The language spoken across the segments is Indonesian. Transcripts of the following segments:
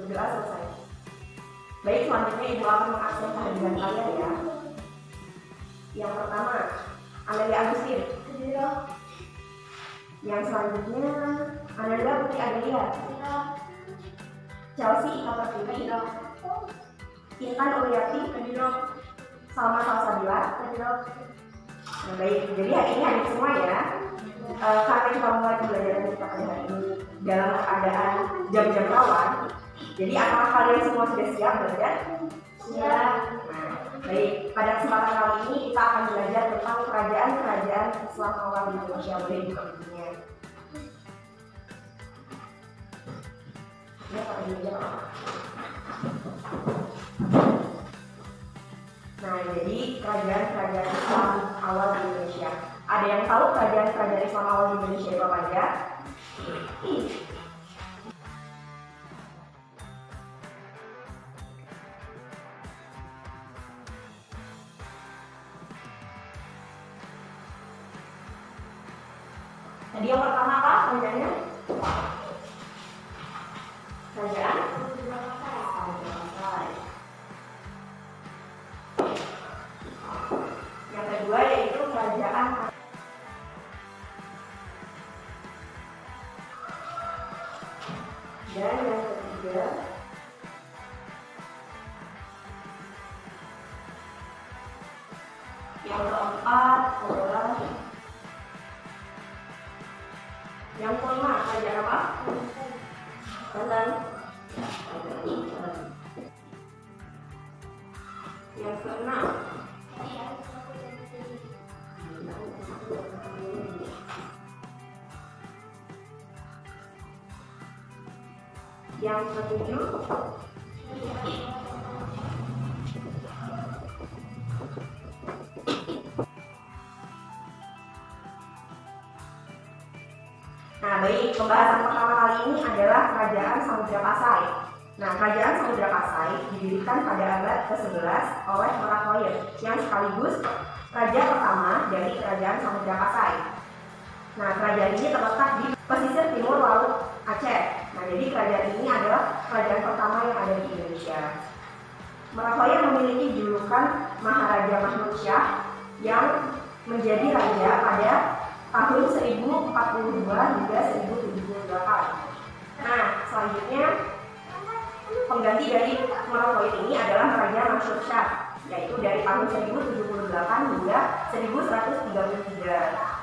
Berdoa selesai. Baik, selanjutnya Ibu akan mengakses kehadiran kalian ya. Yang pertama, Amelia Agustin. Yang selanjutnya, Ananda Putri Adelia. Chelsea Ika Pertiwi. Intan Uliati. Salma Salsabila. Nah, baik, jadi hari ini hadir semua ya. Karena kita mulai pembelajaran kita pada hari ini dalam keadaan jam-jam rawan, jadi apakah kalian semua sudah siap belajar? Siap. Nah, baik, pada kesempatan kali ini kita akan belajar tentang kerajaan-kerajaan Islam awal di Indonesia. Boleh buka bukunya. Ya, Pak, ini apa? Nah, jadi kerajaan-kerajaan Islam awal di Indonesia. Ada yang tahu kerajaan-kerajaan Islam awal di Indonesia itu apa aja? Tadi yang pertama apa kerajaannya? Kerajaan Majapahit. Yang kedua yaitu kerajaan dan yang ketiga yang keempat adalah yang kelima kerajaan apa? Banten. Yang keenam yang ketujuh Nah, baik, pembahasan pertama kali ini adalah Kerajaan Samudra Pasai. Nah, Kerajaan Samudra Pasai didirikan pada abad ke-11 oleh Marakoir yang sekaligus raja pertama dari Kerajaan Samudra Pasai. Nah, kerajaan ini terletak di pesisir timur Laut Aceh. Nah, jadi kerajaan ini adalah kerajaan pertama yang ada di Indonesia. Marakoir memiliki julukan Maharaja Mahmud Syah yang menjadi raja pada tahun 1042 hingga 1078. Nah, selanjutnya pengganti dari Marakoir ini adalah Raja Mansur Shah, yaitu dari tahun 1078 hingga 1133.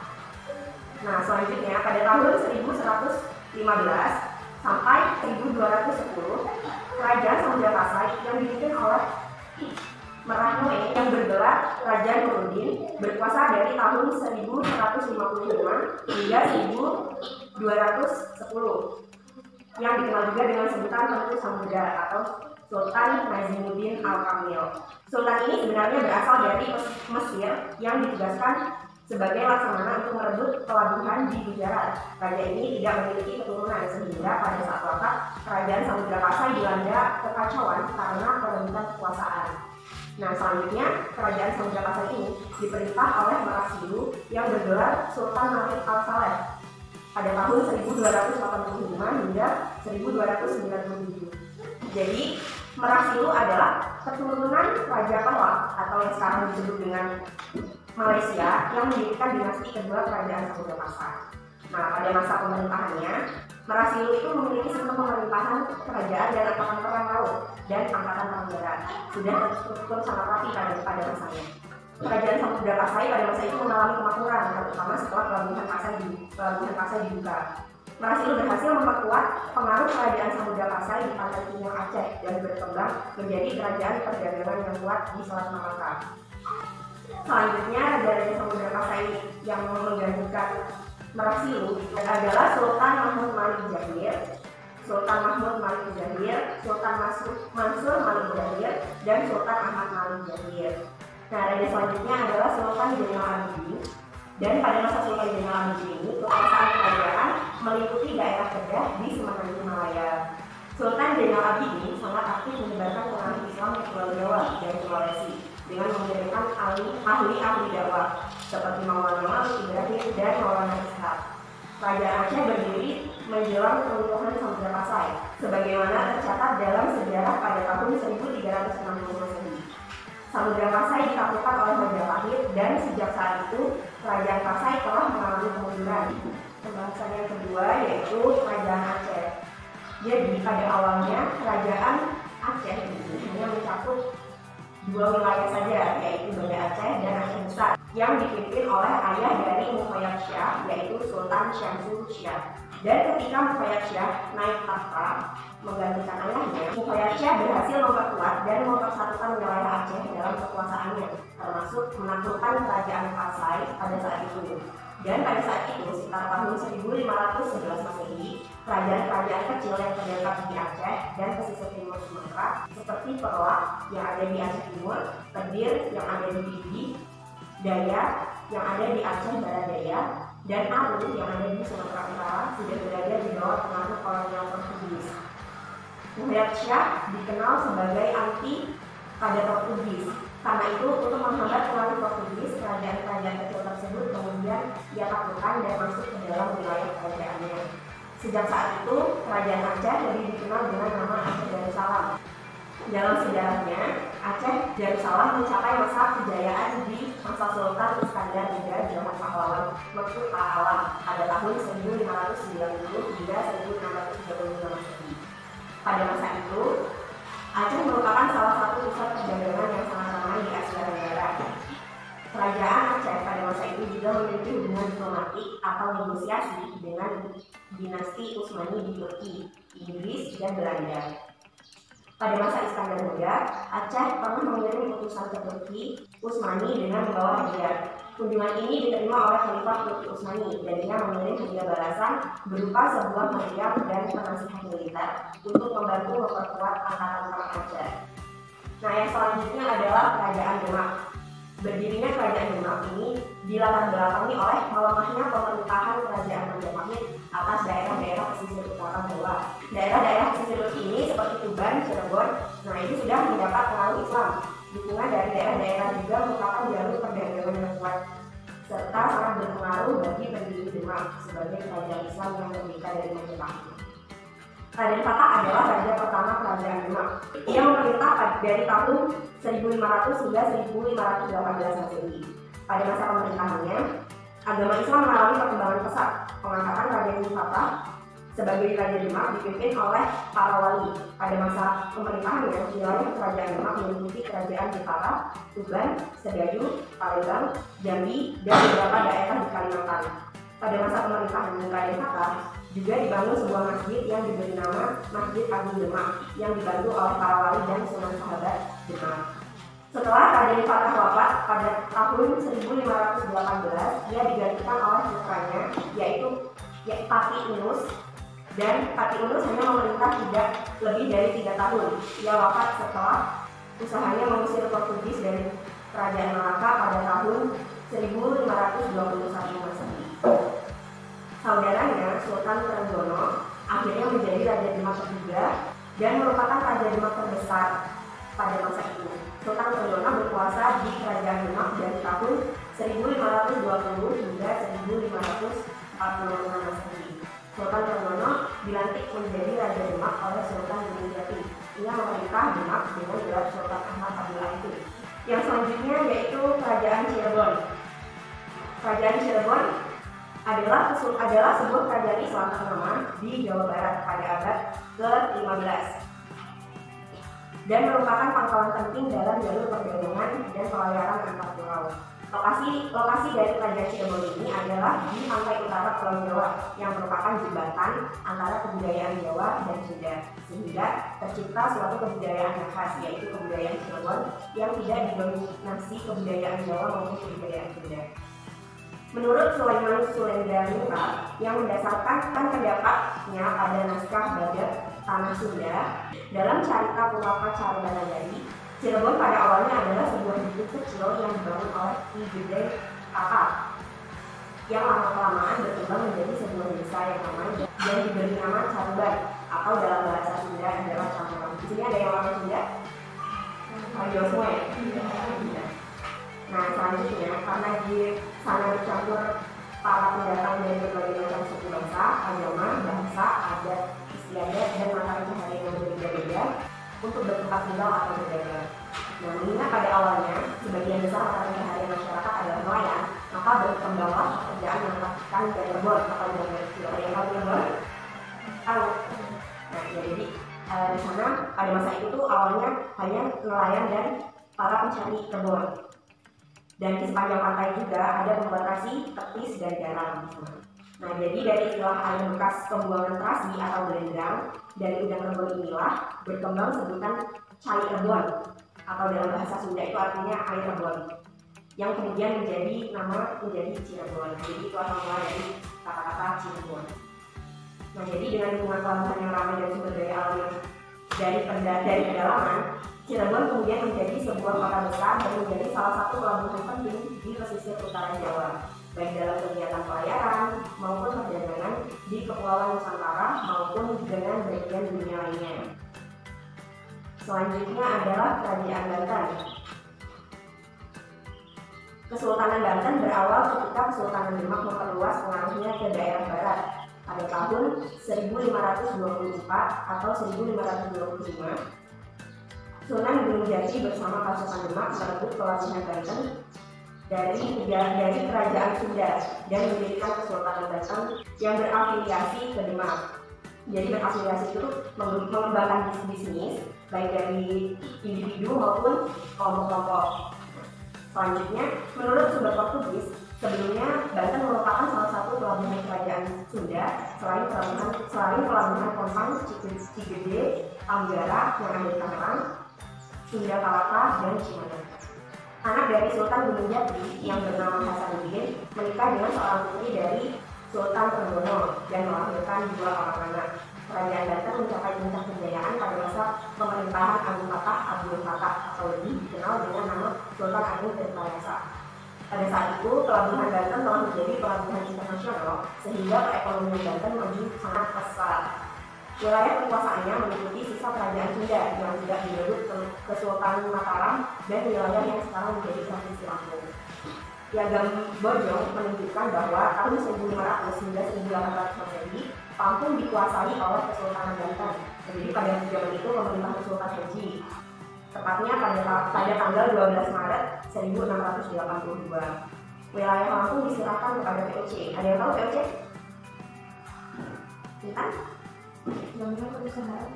Nah, selanjutnya pada tahun 1115 sampai 1210, Kerajaan Samudra Pasai yang dipimpin oleh Merah Noe yang bergelar Raja Nuruddin berkuasa dari tahun 1155 hingga 1210 yang dikenal juga dengan sebutan Penentu Samudra atau Sultan Nazimuddin Al-Kamil. Sultan ini sebenarnya berasal dari Mesir yang ditugaskan sebagai laksamana untuk merebut pelabuhan di Gujarat. Raja ini tidak memiliki keturunan sehingga pada saat wafat Kerajaan Samudra Pasai dilanda kekacauan karena perebutan kekuasaan. Nah, selanjutnya Kerajaan Samudra Pasai ini diperintah oleh Merak Silu yang bergelar Sultan Malik Al-Saleh pada tahun 1285 hingga 1297. Jadi, Merak Silu adalah keturunan Raja Pelak atau yang sekarang disebut dengan Malaysia yang mendirikan dinasti kedua Kerajaan Samudra Pasai. Nah, pada masa pemerintahannya, Merak Silu itu memiliki sistem pemerintahan kerajaan dan angkatan perang laut dan angkatan perang darat. Sudah terstruktur sangat rapi pada masanya. Kerajaan Samudra Pasai pada masa itu mengalami kemakmuran, terutama setelah pelabuhan Pasai dibuka. Merak Silu berhasil memperkuat pengaruh Kerajaan Samudra Pasai di pantai timur Aceh dan berkembang menjadi kerajaan perdagangan yang kuat di Selat Malaka. Selanjutnya, Raja Samudra Pasai yang menggantikan Merak Silu adalah Sultan Mahmud Malik Zahir, Sultan Mahmud Malik Zahir, Sultan Mansur Malik Zahir, dan Sultan Ahmad Malik Zahir. Nah, raja selanjutnya adalah Sultan Zainal Abidin, dan pada masa Sultan Zainal Abidin ini kekuasaan kerajaan meliputi daerah Kedah di Semenanjung Malaya. Sultan Zainal Abidin sangat aktif menyebarkan pengaruh Islam ke Pulau Jawa dan Sulawesi dengan mengirimkan ahli-ahli dakwah seperti Maulana Malik Ibrahim dan Maulana Ishaq. Kerajaan Aceh berdiri menjelang keruntuhan Samudra Pasai, sebagaimana tercatat dalam sejarah pada tahun 1360 Masehi. Samudra Pasai ditaklukkan oleh Majapahit dan sejak saat itu Kerajaan Pasai telah mengalami kemunduran. Pembahasan yang kedua yaitu Kerajaan Aceh. Jadi pada awalnya Kerajaan Aceh ini hanya mencakup dua wilayah saja, yaitu Banda Aceh dan Aceh Besar, yang dipimpin oleh ayah dari Muhayyad Syah, yaitu Sultan Syamsul Syah. Dan ketika Muhayyad Syah naik tahta menggantikan ayahnya, Muhayyad Syah berhasil memperkuat dan mempersatukan wilayah Aceh dalam kekuasaannya, termasuk menaklukkan Kerajaan Pasai pada saat itu. Dan pada saat itu, sekitar tahun 1511 Masehi, kerajaan-kerajaan kecil yang terdapat di Aceh dan pesisir timur Sumatera, seperti Perlak yang ada di Aceh Timur, Pedir yang ada di Pidi, Dayak yang ada di Aceh Barat Daya, dan Aru yang ada di Sumatera Utara sudah berada di bawah pengaruh kolonial Portugis. Muhayyad Syah dikenal sebagai anti pada Portugis. Karena itu, untuk menghambat pengaruh Portugis, kerajaan-kerajaan kecil tersebut kemudian ia taklukkan dan masuk ke dalam wilayah kerajaannya. Sejak saat itu, Kerajaan Aceh lebih dikenal dengan nama Aceh Darussalam. Dalam sejarahnya, Aceh Darussalam mencapai masa kejayaan di masa Sultan Iskandar Muda Zaman Pahlawan Mekut Alam pada tahun 1590 hingga 1635 Masehi. Pada masa itu, Aceh merupakan salah satu pusat perdagangan yang sangat ramai di Asia Tenggara. Kerajaan Aceh pada masa itu juga memiliki hubungan diplomatik atau negosiasi dengan dinasti Utsmani di Turki, Inggris, dan Belanda. Pada masa Iskandar Muda, Aceh pernah mengirim utusan ke Turki Utsmani dengan membawa hadiah. Kunjungan ini diterima oleh Khalifah Turki Utsmani dan dia mengirim hadiah balasan berupa sebuah meriam dan penasihat militer untuk membantu memperkuat angkatan perang Aceh. Nah, yang selanjutnya adalah Kerajaan Demak. Berdirinya Kerajaan Demak ini dilatar belakangi oleh melemahnya pemerintahan Kerajaan Majapahit atas daerah-daerah pesisir utara Jawa. Daerah-daerah pesisir ini seperti Tuban, Cirebon, nah itu sudah mendapat pengaruh Islam. Dukungan dari daerah-daerah juga merupakan jalur perdagangan yang kuat serta sangat berpengaruh bagi pendiri Demak sebagai kerajaan Islam yang merdeka dari Majapahit. Raden Fatah adalah raja pertama Kerajaan Demak. Ia memerintah dari tahun 1500 hingga 1518 Masehi. Pada masa pemerintahannya, agama Islam mengalami perkembangan pesat. Pengangkatan Raden Fatah sebagai Raja Demak dipimpin oleh para wali. Pada masa pemerintahannya, wilayah Kerajaan Demak meliputi Kerajaan Jepara, Tuban, Sedayu, Palembang, Jambi, dan beberapa daerah di Kalimantan. Pada masa pemerintahan Raden Fatah juga dibangun sebuah masjid yang diberi nama Masjid Agung Demak yang dibantu oleh para wali dan sunan sahabat Demak. Setelah Raden Fatah wafat pada tahun 1518, ia digantikan oleh putranya yaitu Pati Unus, dan Pati Unus hanya memerintah tidak lebih dari 3 tahun. Ia wafat setelah usahanya mengusir Portugis dari Kerajaan Malaka pada tahun 1521 Masehi. Saudaranya Sultan Trenggono akhirnya menjadi Raja Demak ketiga dan merupakan Raja Demak terbesar pada masa itu. Sultan Trenggono berkuasa di Kerajaan Demak dari tahun 1520 hingga 1546 Masehi. Sultan Trenggono dilantik menjadi Raja Demak oleh Sultan Gunung. Ia memerintah Demak dengan gelar Sultan Ahmad Abdullah itu. Yang selanjutnya yaitu Kerajaan Cirebon. Kerajaan Cirebon adalah sebuah kerajaan Islam ternama di Jawa Barat pada abad ke-15 dan merupakan pangkalan penting dalam jalur perdagangan dan pelayaran antar pulau. Lokasi dari Kerajaan Cirebon ini adalah di pantai utara Pulau Jawa yang merupakan jembatan antara kebudayaan Jawa dan Sunda, sehingga tercipta suatu kebudayaan yang khas, yaitu kebudayaan Cirebon yang tidak didominasi kebudayaan Jawa maupun kebudayaan Sunda. Menurut Sulaiman Sulendra yang mendasarkan pendapatnya pada naskah Badak Tanah Sunda dalam Carita Purwaka Carbanagari, Cirebon pada awalnya adalah sebuah bukit kecil yang dibangun oleh Ki Gede Kakak yang lama-kelamaan berkembang menjadi sebuah desa yang ramai dan diberi nama Caruban atau dalam bahasa Sunda adalah campuran. Di sini ada yang orang Sunda? Ayo semua ya? Nah, selanjutnya karena di sana bercampur para pendatang dari berbagai macam suku bangsa, agama, bahasa, adat, istiadat, dan mata pencaharian yang berbeda-beda untuk bertempat tinggal atau berdagang. Nah, mengingat pada awalnya sebagian besar mata pencaharian masyarakat adalah nelayan, maka berkembanglah pekerjaan menangkap ikan dan berbon atau berbon. Tahu? Nah, jadi di sana pada masa itu tuh awalnya hanya nelayan dan para pencari kebun. Dan di sepanjang pantai juga ada pembatas tetis dan garam. Nah, jadi dari istilah air bekas pembuangan terasi atau belendrang dari udang rebon inilah berkembang sebutan cai rebon atau dalam bahasa Sunda itu artinya air rebon, yang kemudian menjadi Cirebon. Jadi itu asal mula dari kata-kata Cirebon. Nah, jadi dengan lingkungan pelabuhan yang ramai dan sumber daya alam dari pedalaman, Cirebon kemudian menjadi sebuah kota besar dan menjadi salah satu pelabuhan penting di pesisir utara Jawa, baik dalam kegiatan pelayaran maupun perdagangan di Kepulauan Nusantara maupun dengan bagian dunia lainnya. Selanjutnya adalah Kerajaan Banten. Kesultanan Banten berawal ketika Kesultanan Demak memperluas pengaruhnya ke daerah barat pada tahun 1524 atau 1525. Sunan Gunung Jati bersama pasukan Demak merebut pelabuhan Banten dari Kerajaan Sunda dan mendirikan Kesultanan Banten yang berafiliasi ke Demak. Jadi berafiliasi itu mengembangkan bisnis baik dari individu maupun kelompok-kelompok. Selanjutnya, menurut sumber Portugis, sebelumnya Banten merupakan salah satu pelabuhan kerajaan Sunda selain pelabuhan Kompang, Cigede, Anggara yang ada di Tangerang, Sunda Kelapa, dan Cimanuk. Anak dari Sultan Gunung Jati yang bernama Hasanuddin menikah dengan seorang putri dari Sultan Trenggono dan melahirkan 2 orang anak. Kerajaan Banten mencapai puncak kejayaan pada masa pemerintahan Agung Fatah Abdul Fatah atau lebih dikenal dengan nama Sultan Agung Tirtayasa. Pada saat itu, pelabuhan Banten telah menjadi pelabuhan internasional sehingga perekonomian Banten maju sangat pesat. Wilayah kekuasaannya meliputi sisa kerajaan Sunda yang tidak menyebut Kesultanan Mataram dan wilayah yang sekarang menjadi provinsi Lampung. Piagam Bojong menunjukkan bahwa tahun 1500 hingga 1800 Masehi Lampung dikuasai oleh Kesultanan Banten. Jadi pada zaman itu pemerintahan Sultan Haji, tepatnya pada tanggal 12 Maret 1682. Wilayah Lampung diserahkan kepada VOC. Ada yang tahu VOC? Bukan? Gabungan perusahaan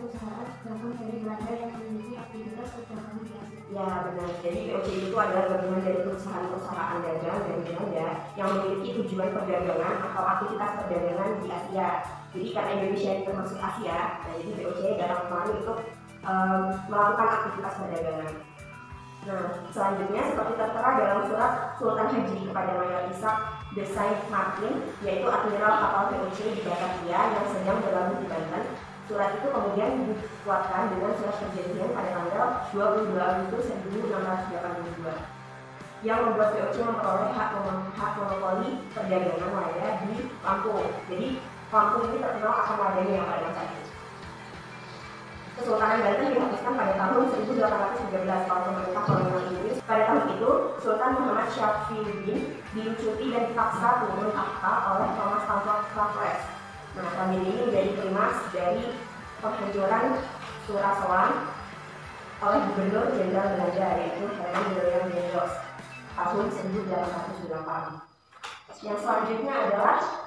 gabungan dari Belanda yang memiliki aktivitas perdagangan di Asia. Ya benar, jadi VOC itu adalah gabungan dari perusahaan dagang dari Belanda yang memiliki tujuan perdagangan atau aktivitas perdagangan di Asia. Jadi karena Indonesia ini termasuk Asia, nah jadi VOC dalam hal itu melakukan aktivitas perdagangan. Nah, selanjutnya seperti tertera dalam surat Sultan Haji kepada Mayor Ishak de Saint Martin, yaitu admiral kapal VOC di Batavia yang sedang berlabuh di Banten. Surat itu kemudian dikuatkan dengan surat perjanjian pada tanggal 22 Agustus 1682 yang membuat VOC memperoleh hak monopoli perdagangan wilayah di Lampung. Jadi Lampung ini terkenal akan wadahnya yang pada masa itu. Kesultanan Banten dihapuskan pada tahun 1813 oleh pemerintah kolonial Inggris. Pada tahun itu, Sultan Muhammad Syafiuddin dilucuti dan dipaksa turun tahta oleh Thomas Raffles. Nah, tragedi ini menjadi klimaks dari penghancuran Surasawan oleh Gubernur Jenderal Belanda yaitu Herman William Dendels tahun 1808. Yang selanjutnya adalah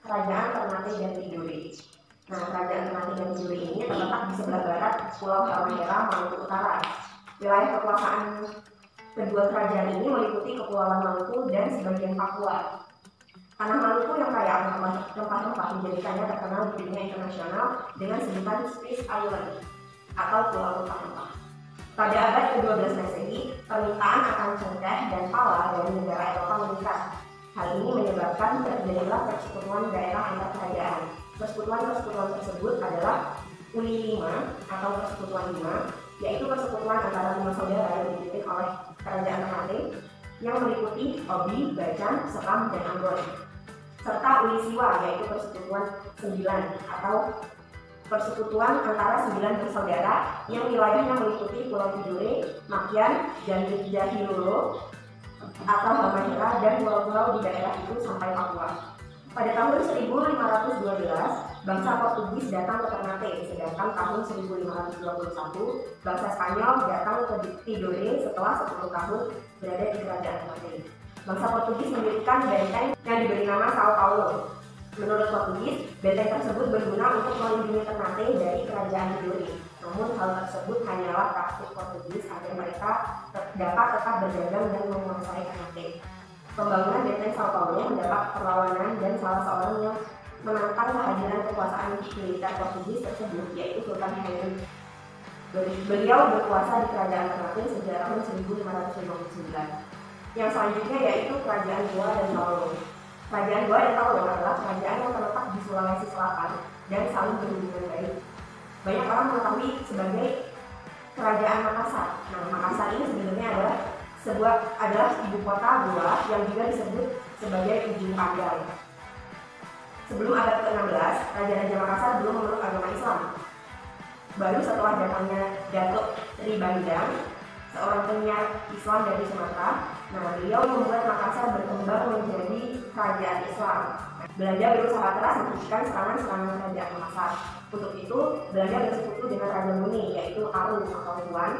Kerajaan Ternate dan Tidore. Nah, Kerajaan Ternate dan Tidore ini terletak di sebelah barat Pulau Halmahera, Maluku Utara. Wilayah kekuasaan kedua kerajaan ini meliputi Kepulauan Maluku dan sebagian Papua. Tanah Maluku yang kaya akan rempah-rempah menjadikannya terkenal di dunia internasional dengan sebutan Spice Island atau Pulau Rempah-Rempah. Pada abad ke-12 Masehi, permintaan akan cengkeh dan pala dari negara Eropa meningkat. Hal ini menyebabkan terjadilah persekutuan daerah antar kerajaan. Persekutuan tersebut adalah Uni 5 atau Persekutuan 5, yaitu persekutuan antara 5 saudara yang dipimpin oleh Kerajaan Ternate yang meliputi Obi, Bacan, Sekam, dan Ambon, serta Uni Siwa yaitu Persekutuan 9 atau persekutuan antara 9 bersaudara yang wilayahnya meliputi Pulau Tidore, Makian, Jahilolo, atau Halmahera dan pulau-pulau di daerah itu sampai Papua. Pada tahun 1512, bangsa Portugis datang ke Ternate, sedangkan tahun 1521, bangsa Spanyol datang ke Tidore setelah 10 tahun berada di kerajaan Ternate. Bangsa Portugis mendirikan benteng yang diberi nama Sao Paulo. Menurut Portugis, benteng tersebut berguna untuk melindungi Ternate dari kerajaan Tidore. Namun hal tersebut hanyalah taktik Portugis agar mereka dapat tetap berdagang dan menguasai Ternate. Pembangunan benteng Sao Paulo mendapat perlawanan dan salah seorang yang menantang kehadiran kekuasaan militer Portugis tersebut yaitu Sultan Henry. Beliau berkuasa di kerajaan Ternate sejak tahun 1559. Yang selanjutnya yaitu kerajaan Goa dan Tauro. Kerajaan Goa dan Tauro adalah kerajaan yang terletak di Sulawesi Selatan dan saling berhubungan baik. Banyak orang mengetahui sebagai kerajaan Makassar. Nah, Makassar ini sebenarnya adalah ibu kota Goa yang juga disebut sebagai ujung pandang. Sebelum abad ke-16, Raja-Raja Makassar belum memeluk agama Islam. Baru setelah datangnya Datuk Sri Bandang, seorang penyiar Islam dari Sumatera, beliau membuat Makassar berkembang menjadi kerajaan Islam. Belanda berusaha keras menghentikan serangan-serangan kerajaan Makassar. Untuk itu, Belanda bersekutu dengan Raja Muni, yaitu Aru atau Tuan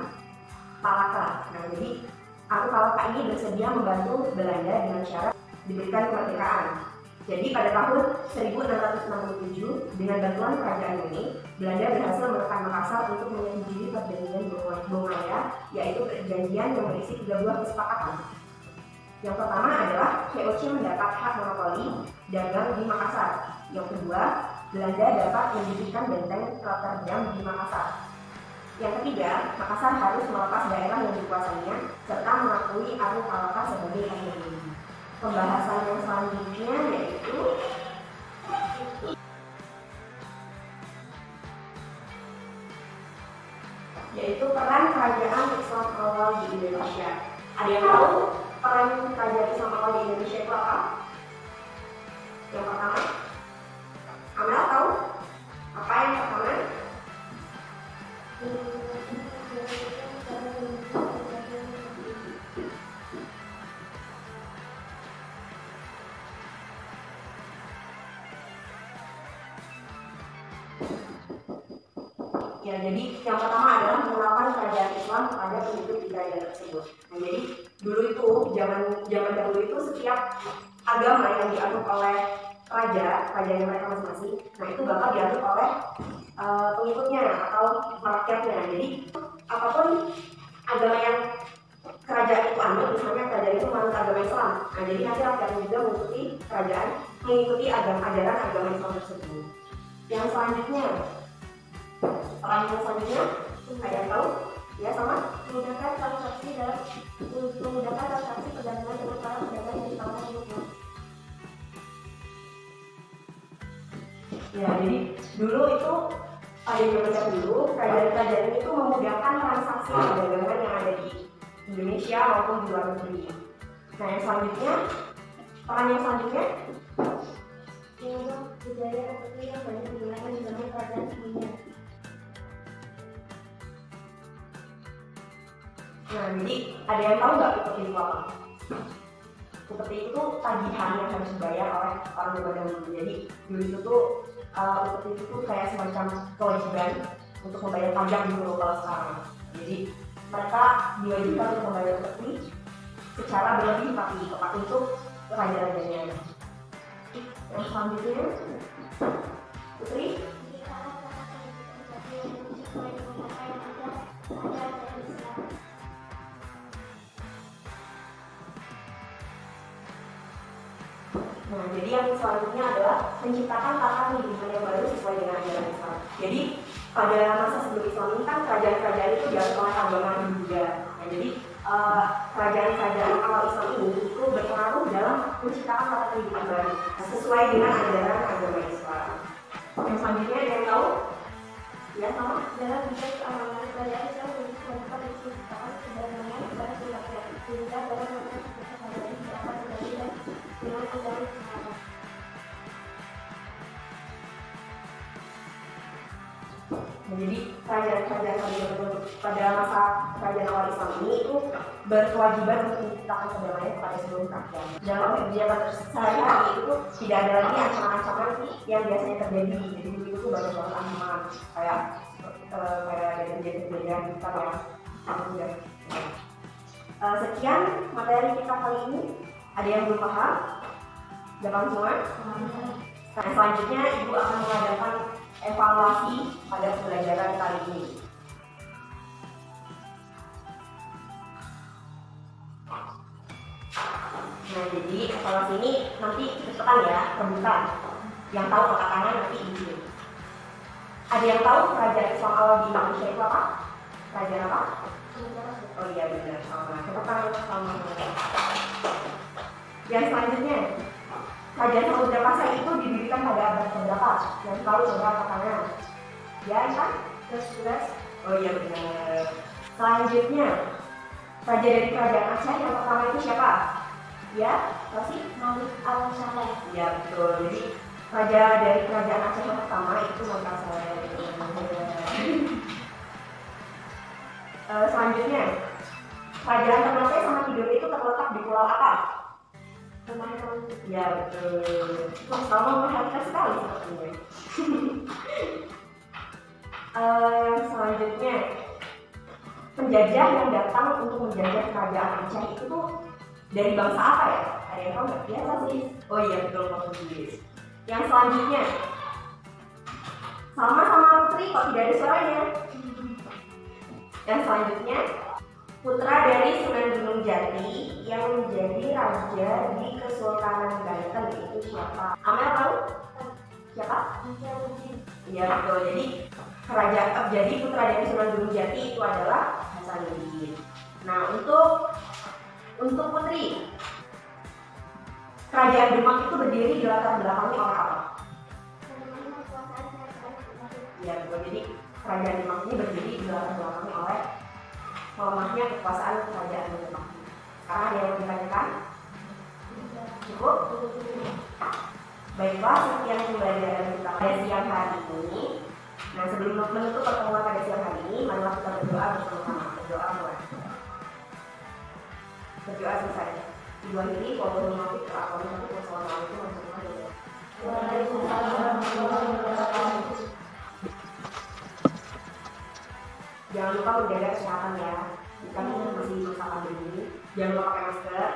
Palaka. Jadi Aru Palaka ini bersedia membantu Belanda dengan syarat diberikan kemerdekaan. Jadi pada tahun 1667, dengan bantuan kerajaan Muni, Belanda berhasil menekan Makassar untuk menyetujui perjanjian Bongaya, yaitu perjanjian yang berisi 3 buah kesepakatan. Yang pertama adalah VOC mendapat hak monopoli dagang di Makassar. Yang kedua, Belanda dapat mendirikan benteng Rotterdam di Makassar. Yang ketiga, Makassar harus melepas daerah yang dikuasainya serta mengakui Aru Palaka sebagai raja Muni. Pembahasan yang selanjutnya yaitu peran kerajaan Islam awal di Indonesia. Ada yang tahu peran kerajaan Islam awal di Indonesia itu apa? Yang pertama, Amel tahu apa yang pertama? Ya, jadi yang pertama adalah mengenalkan kerajaan Islam kepada penduduk di kerajaan tersebut. Nah, jadi dulu itu zaman dahulu itu setiap agama yang dianut oleh rajanya mereka masing-masing, nah itu bakal dianut oleh pengikutnya atau rakyatnya. Jadi apapun agama yang kerajaan itu anut, misalnya kerajaan itu menganut agama Islam, nah jadi nanti rakyatnya juga mengikuti ajaran agama Islam tersebut. Yang selanjutnya ada yang tahu? Ya, sama? Memudahkan transaksi perdagangan dengan para pedagang yang di kawasan penduduk. Ya, jadi dulu itu pada zaman dulu kerajaan-kerajaan itu memudahkan transaksi perdagangan yang ada di Indonesia maupun di luar negeri. Nah, peran yang selanjutnya mengubah budaya seperti yang banyak digunakan di zaman kerajaan sebelumnya. Nah, jadi ada yang tahu nggak upeti itu apa? Upeti itu tagihan yang harus dibayar oleh orang zaman dahulu. Jadi dulu itu tuh upeti itu tuh kayak semacam kewajiban untuk membayar pajak gitu kalau sekarang. Jadi mereka diwajibkan untuk membayar upeti secara berlebih tapi tepat untuk raja-rajanya. Yang selanjutnya, Putri. Nah, jadi yang selanjutnya adalah menciptakan tata kehidupan yang baru sesuai dengan ajaran Islam. Jadi pada masa sebelum Islam ini kan kerajaan-kerajaan itu diatur oleh agama Hindu juga. Nah, jadi kerajaan-kerajaan awal Islam ini itu berpengaruh dalam menciptakan tata kehidupan baru sesuai dengan ajaran agama Islam. Yang selanjutnya ada yang tahu? Ya, sama? Dalam bentuk keamanan kerajaan Islam untuk melakukan menciptakan keberagaman kepada rakyat, sehingga dalam melakukan kesehatan dapat terjadi dan dengan agama Islam. Nah, jadi kerajaan-kerajaan pada masa kerajaan awal Islam ini itu berkewajiban untuk menciptakan perdamaian kepada seluruh rakyat. Dalam kegiatan sehari-hari itu tidak ada lagi ancaman-ancaman yang biasanya terjadi. Jadi dulu itu banyak banget ancaman kayak dari kejadian kita ya. Sekian materi kita kali ini. Ada yang belum paham? Udah paham semua? Nah, selanjutnya Ibu akan mengadakan evaluasi pada pembelajaran kali ini. Nah, jadi evaluasi ini nanti cepetan ya, rebutan. Yang tahu angkat tangan nanti Ibu. Ada yang tahu kerajaan Islam awal di Indonesia itu apa? Kerajaan apa? Oh iya benar, sama. Cepetan sama. Yang selanjutnya, Kerajaan Samudra Pasai itu didirikan pada abad keberapa? Yang tahu coba angkat tangan. Ya kan? 11. Oh iya benar. Selanjutnya, raja dari Kerajaan Aceh yang pertama itu siapa? Ya, pasti Malik Al-Saleh. Ya betul. Jadi raja dari Kerajaan Aceh yang pertama itu Malik Al-Saleh. Selanjutnya, Kerajaan Ternate sama Tidore itu terletak di pulau apa? Ya betul. Sama memperhatikan sekali sepertinya. Selanjutnya, penjajah yang datang untuk menjajah kerajaan Aceh itu tuh dari bangsa apa ya? Ada yang tahu nggak? Biasa sih. Oh iya betul, Portugis. Yang selanjutnya, sama-sama putri kok tidak ada suaranya. Yang selanjutnya, putra dari Sunan Gunung Jati yang menjadi raja di Kesultanan Banten itu siapa? Amel tahu? Siapa? Iya betul. Jadi putra dari Sunan Gunung Jati itu adalah Hasanuddin. Nah, untuk putri, Kerajaan Demak itu berdiri di latar belakangnya oleh apa? Iya betul. Jadi Kerajaan Demak ini berdiri di latar belakangnya oleh melemahnya kekuasaan Kerajaan Demak. Sekarang ada yang mau ditanyakan? Cukup? Baiklah, sekian pembelajaran kita pada siang hari ini. Nah, sebelum menutup pertemuan pada siang hari ini, marilah kita berdoa bersama-sama. Berdoa mulai. Berdoa selesai. Ibu akhiri, wassalamualaikum warahmatullahi wabarakatuh. Jangan lupa menjaga kesehatan ya. Kita masih masa pandemi. Jangan lupa pakai masker,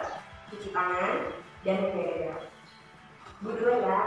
cuci tangan, dan menjaga jarak. Bu dulu ya.